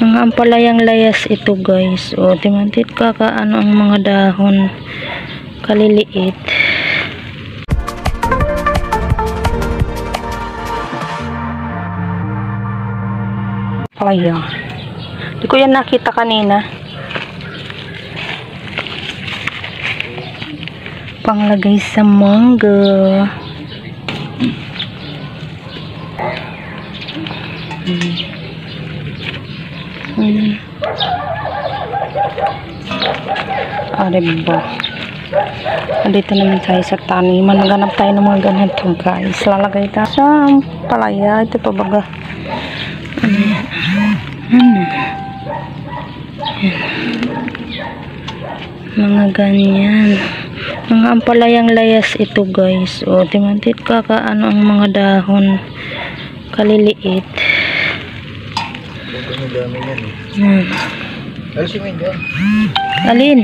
Mga ampalayang layas ito guys. O, timantit kakaano ang mga dahon. Kaliliit. Palaya. Di ko yan nakita kanina. Panglagay sa mangga. Diba? Dito naman tayo sa taniman. Maghanap tayo ng mga ganito guys. Lalagay tayo sa palaya. Ito pa baga. Mga ganyan. Mga ampalayang layas ito guys. O, timantit kakaano ang mga dahon. Kaliliit. Alin?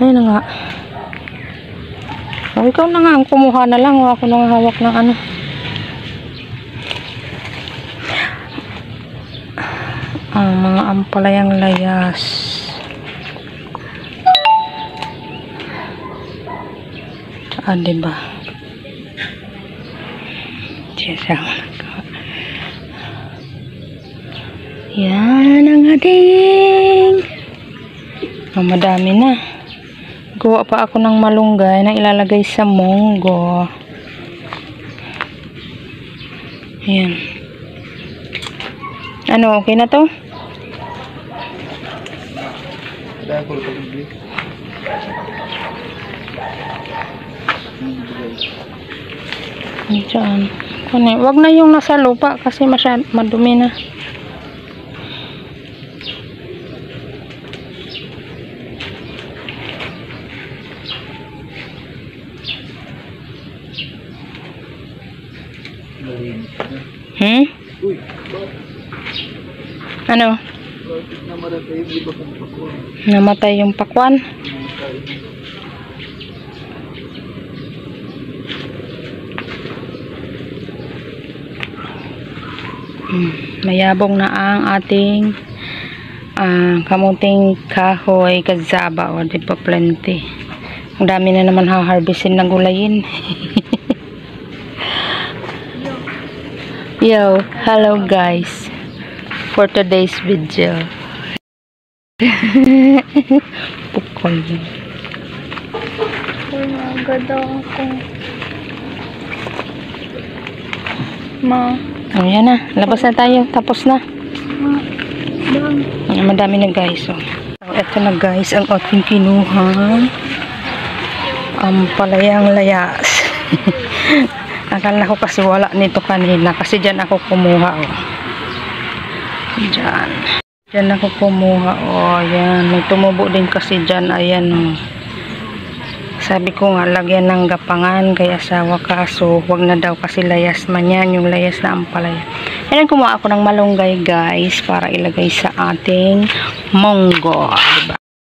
Ayun na nga. O, ikaw na nga ang kumuha na lang. Ako nang hawak ng ano. Ang mga ampalayang layas. Diba? Yan ang ating. Madami na. Gawa pa ako ng malunggay na ilalagay sa munggo. Yan. Ano, okay na to? Diyan. Wag na yung nasa lupa kasi madumi na. Ano? Namatay yung pakwan. Mayabong na ang ating kamuting kahoy kazaba o di pa plenty. Ang dami na naman ha-harvestin ng gulayin. Yo, hello guys for today's video. Pukol yun. Maganda ako. Oh, yan na. Labas na tayo. Tapos na. Madami na guys. So, ito na guys ang ating kinuha. Palayang layas. Akala ko kasi wala nito kanina. Kasi dyan ako kumuha. Oh. Dyan ako kumuha. Oh, yan. May tumubo din kasi dyan. Ayan. Oh. Sabi ko nga, lagyan ng gapangan kay asawa kaso wag na daw kasi layas man yan, yung layas na ampalaya. Ayan, kumuha ako ng malunggay guys para ilagay sa ating munggo, diba?